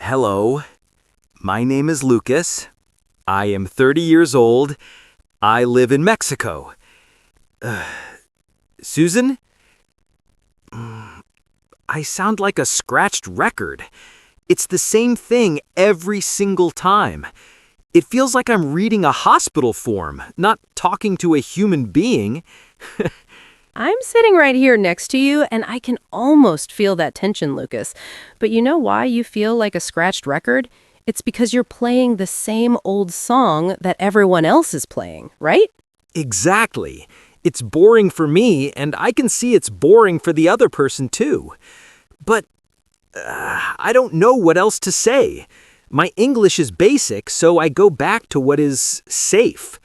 Hello, my name is Lucas. I am 30 years old. I live in Mexico. Susan? I sound like a scratched record. It's the same thing every single time. It feels like I'm reading a hospital form, not talking to a human being. I'm sitting right here next to you, and I can almost feel that tension, Lucas. But you know why you feel like a scratched record? It's because you're playing the same old song that everyone else is playing, right? Exactly. It's boring for me, and I can see it's boring for the other person too. But I don't know what else to say. My English is basic, so I go back to what is safe.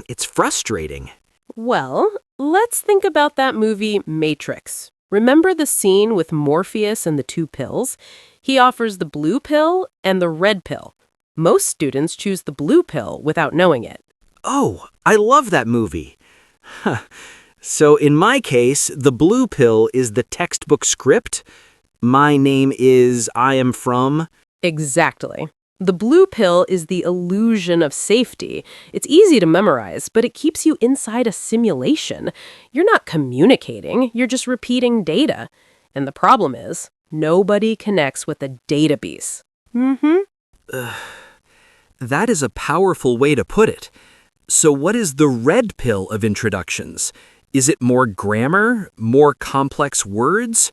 It's frustrating. Well, let's think about that movie Matrix. Remember the scene with Morpheus and the two pills? He offers the blue pill and the red pill. Most students choose the blue pill without knowing it. Oh, I love that movie. So in my case, the blue pill is the textbook script. My name is I am from. Exactly. The blue pill is the illusion of safety. It's easy to memorize, but it keeps you inside a simulation. You're not communicating, you're just repeating data. And the problem is, nobody connects with the database. That is a powerful way to put it. So what is the red pill of introductions? Is it more grammar, more complex words?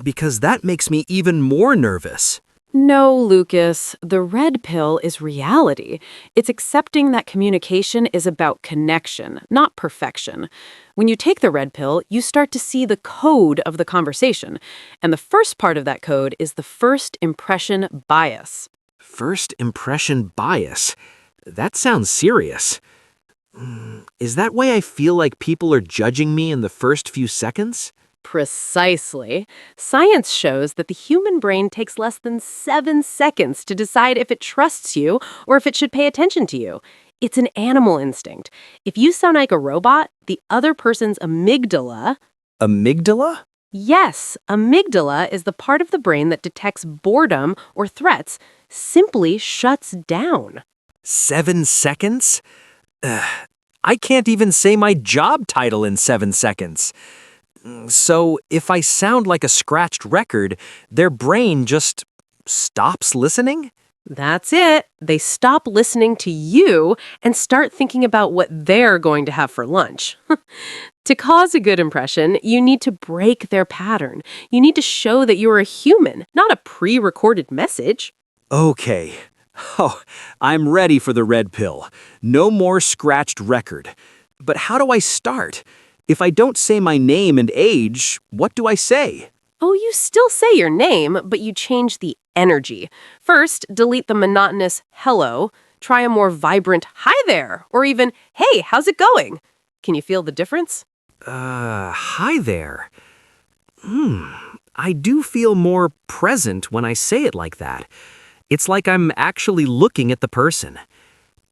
Because that makes me even more nervous. No, Lucas. The red pill is reality. It's accepting that communication is about connection, not perfection. When you take the red pill, you start to see the code of the conversation. And the first part of that code is the first impression bias. First impression bias. That sounds serious. Is that why I feel like people are judging me in the first few seconds? Precisely. Science shows that the human brain takes less than 7 seconds to decide if it trusts you or if it should pay attention to you. It's an animal instinct. If you sound like a robot, the other person's amygdala— Amygdala? Yes, amygdala is the part of the brain that detects boredom or threats, simply shuts down. 7 seconds? I can't even say my job title in 7 seconds. So if I sound like a scratched record, their brain just stops listening? That's it. They stop listening to you and start thinking about what they're going to have for lunch. To cause a good impression, you need to break their pattern. You need to show that you're a human, not a pre-recorded message. Okay. Oh, I'm ready for the red pill. No more scratched record. But how do I start? If I don't say my name and age, what do I say? Oh, you still say your name, but you change the energy. First, delete the monotonous hello. Try a more vibrant hi there, or even hey, how's it going? Can you feel the difference? Hi there. I do feel more present when I say it like that. It's like I'm actually looking at the person.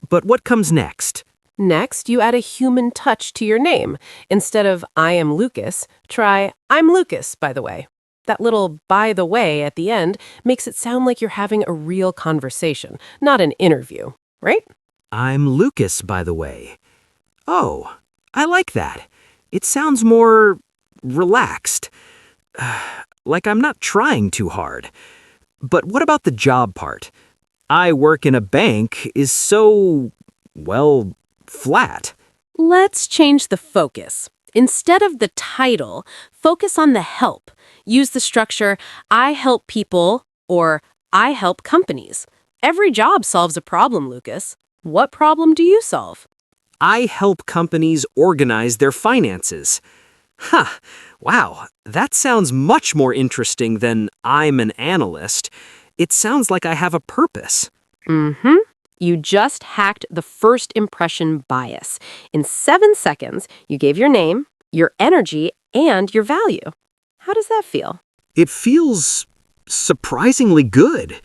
But what comes next? Next, you add a human touch to your name. Instead of I am Lucas, try I'm Lucas, by the way. That little by the way at the end makes it sound like you're having a real conversation, not an interview, right? I'm Lucas, by the way. Oh, I like that. It sounds more relaxed. Like I'm not trying too hard. But what about the job part? I work in a bank is so, well, flat. Let's change the focus. Instead of the title, focus on the help. Use the structure, I help people or I help companies. Every job solves a problem, Lucas. What problem do you solve? I help companies organize their finances. Wow, that sounds much more interesting than I'm an analyst. It sounds like I have a purpose. You just hacked the first impression bias. In 7 seconds, you gave your name, your energy, and your value. How does that feel? It feels surprisingly good.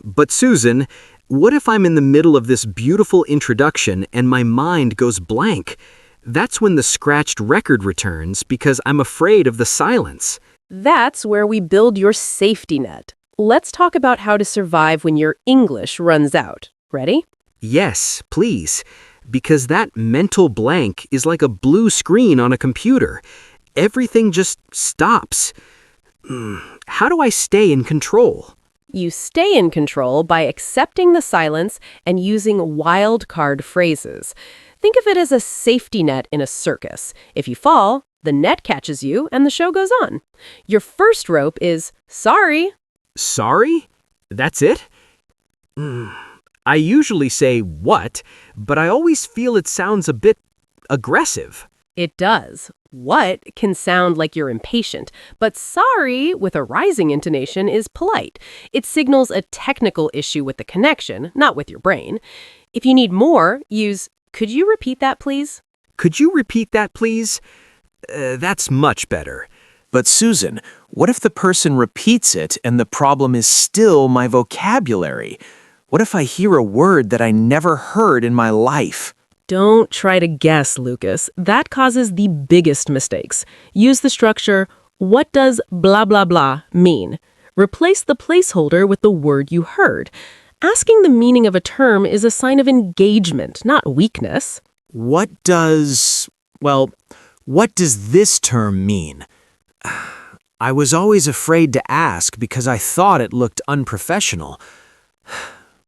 But Susan, what if I'm in the middle of this beautiful introduction and my mind goes blank? That's when the scratched record returns because I'm afraid of the silence. That's where we build your safety net. let's talk about how to survive when your English runs out. Ready? Yes, please. Because that mental blank is like a blue screen on a computer. Everything just stops. How do I stay in control? You stay in control by accepting the silence and using wild card phrases. Think of it as a safety net in a circus. If you fall, the net catches you and the show goes on. Your first rope is sorry. Sorry? That's it? I usually say what, but I always feel it sounds a bit aggressive. It does. What can sound like you're impatient, but sorry with a rising intonation is polite. It signals a technical issue with the connection, not with your brain. If you need more, use, could you repeat that, please? Could you repeat that, please? That's much better. But Susan, what if the person repeats it and the problem is still my vocabulary? What if I hear a word that I never heard in my life? Don't try to guess, Lucas. That causes the biggest mistakes. Use the structure, what does blah blah blah mean? Replace the placeholder with the word you heard. Asking the meaning of a term is a sign of engagement, not weakness. What does this term mean? I was always afraid to ask because I thought it looked unprofessional.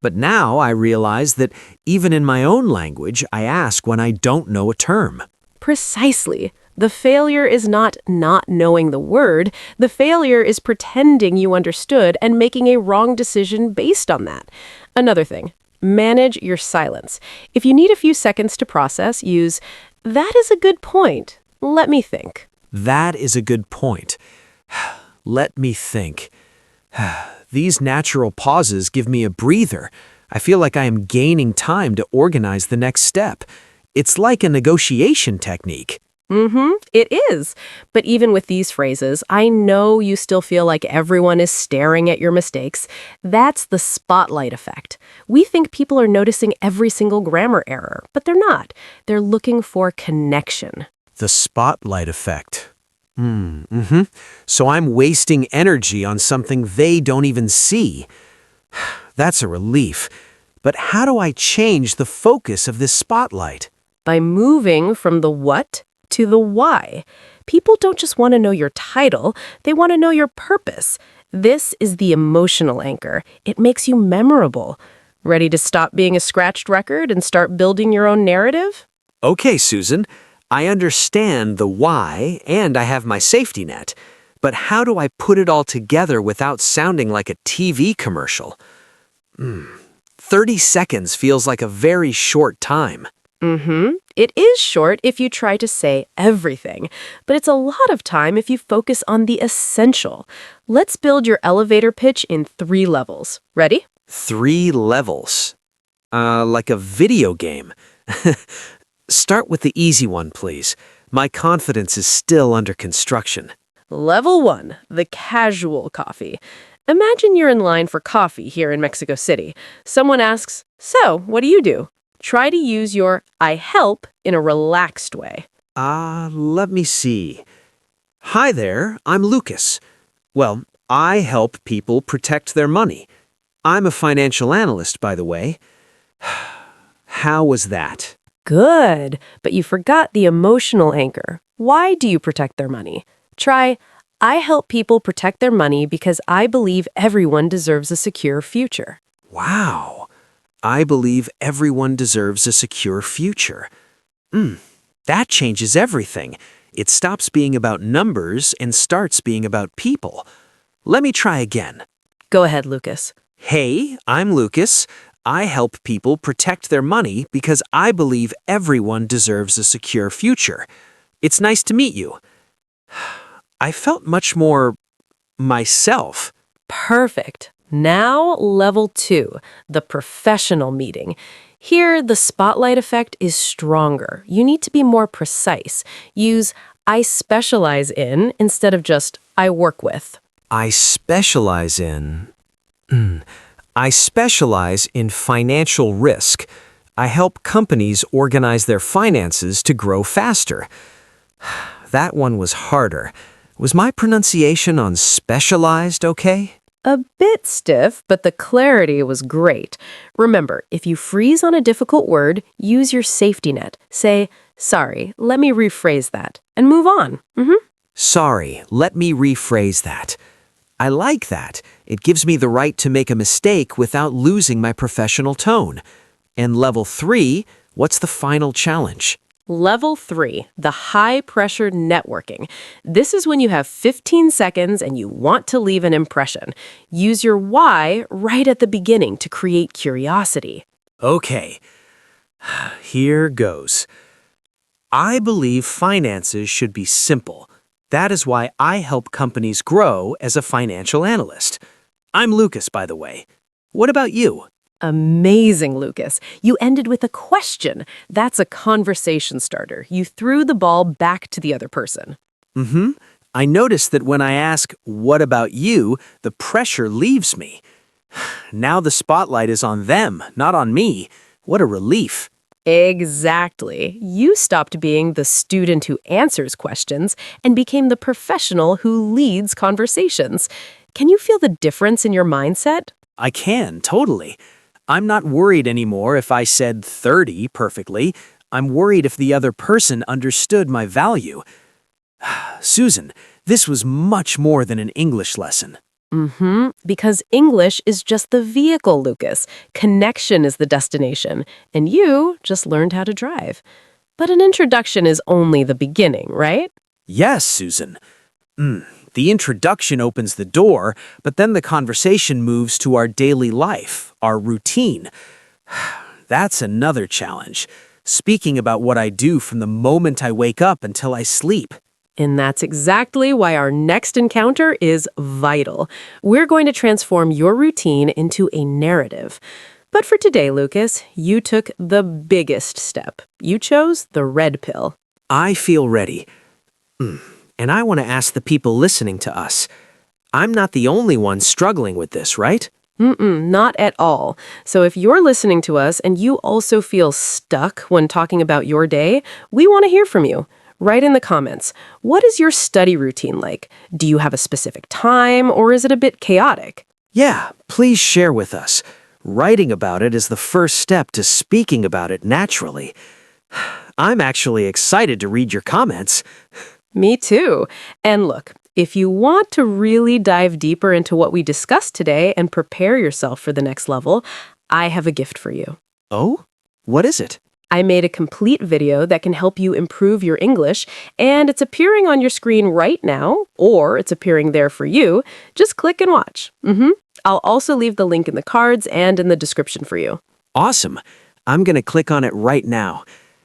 But now I realize that even in my own language, I ask when I don't know a term. Precisely. The failure is not knowing the word. The failure is pretending you understood and making a wrong decision based on that. Another thing, manage your silence. If you need a few seconds to process, use, that is a good point. Let me think. That is a good point. Let me think. These natural pauses give me a breather. I feel like I am gaining time to organize the next step. It's like a negotiation technique. It is. But even with these phrases, I know you still feel like everyone is staring at your mistakes. That's the spotlight effect. We think people are noticing every single grammar error, but they're not. They're looking for connection. The spotlight effect. So I'm wasting energy on something they don't even see. That's a relief. But how do I change the focus of this spotlight? By moving from the what to the why. People don't just want to know your title, they want to know your purpose. This is the emotional anchor. It makes you memorable. Ready to stop being a scratched record and start building your own narrative? Okay, Susan. I understand the why, and I have my safety net. But how do I put it all together without sounding like a TV commercial? 30 seconds feels like a very short time. It is short if you try to say everything, but it's a lot of time if you focus on the essential. Let's build your elevator pitch in 3 levels. Ready? 3 levels. Like a video game. Start with the easy one, please. My confidence is still under construction. Level 1, the casual coffee. Imagine you're in line for coffee here in Mexico City. Someone asks, "So, what do you do?" Try to use your I help in a relaxed way. Let me see. Hi there, I'm Lucas. Well, I help people protect their money. I'm a financial analyst, by the way. How was that? Good, but you forgot the emotional anchor. Why do you protect their money? Try, I help people protect their money because I believe everyone deserves a secure future. Wow. I believe everyone deserves a secure future. That changes everything. It stops being about numbers and starts being about people. Let me try again. Go ahead, Lucas. Hey, I'm Lucas. I help people protect their money because I believe everyone deserves a secure future. It's nice to meet you. I felt much more myself. Perfect. Now, level 2, the professional meeting. Here, the spotlight effect is stronger. You need to be more precise. Use I specialize in instead of just I work with. I specialize in financial risk. I help companies organize their finances to grow faster. That one was harder. Was my pronunciation on specialized okay? A bit stiff, but the clarity was great. Remember, if you freeze on a difficult word, use your safety net. Say, sorry, let me rephrase that, and move on. Sorry, let me rephrase that. I like that. It gives me the right to make a mistake without losing my professional tone. And level 3, what's the final challenge? Level 3, the high-pressure networking. This is when you have 15 seconds and you want to leave an impression. Use your why right at the beginning to create curiosity. Okay, here goes. I believe finances should be simple. That is why I help companies grow as a financial analyst. I'm Lucas, by the way. What about you? Amazing, Lucas. You ended with a question. That's a conversation starter. You threw the ball back to the other person. I noticed that when I ask, what about you, the pressure leaves me. Now the spotlight is on them, not on me. What a relief. Exactly. You stopped being the student who answers questions and became the professional who leads conversations. Can you feel the difference in your mindset? I can, totally. I'm not worried anymore if I said 30 perfectly. I'm worried if the other person understood my value. Susan, this was much more than an English lesson. Because English is just the vehicle, Lucas. Connection is the destination, and you just learned how to drive. But an introduction is only the beginning, right? Yes, Susan. The introduction opens the door, but then the conversation moves to our daily life, our routine. That's another challenge. Speaking about what I do from the moment I wake up until I sleep. And that's exactly why our next encounter is vital. We're going to transform your routine into a narrative. But for today, Lucas, you took the biggest step. You chose the red pill. I feel ready. And I want to ask the people listening to us. I'm not the only one struggling with this, right? Not at all. So if you're listening to us and you also feel stuck when talking about your day, we want to hear from you. Write in the comments, what is your study routine like? Do you have a specific time or is it a bit chaotic? Yeah, please share with us. Writing about it is the first step to speaking about it naturally. I'm actually excited to read your comments. Me too. And look, if you want to really dive deeper into what we discussed today and prepare yourself for the next level, I have a gift for you. Oh? What is it? I made a complete video that can help you improve your English, and it's appearing on your screen right now, or it's appearing there for you. Just click and watch. I'll also leave the link in the cards and in the description for you. Awesome. I'm going to click on it right now.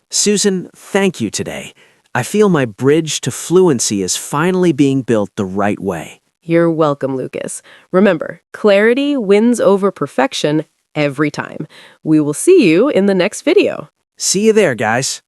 Susan, thank you today. I feel my bridge to fluency is finally being built the right way. You're welcome, Lucas. Remember, clarity wins over perfection every time. We will see you in the next video. See you there, guys.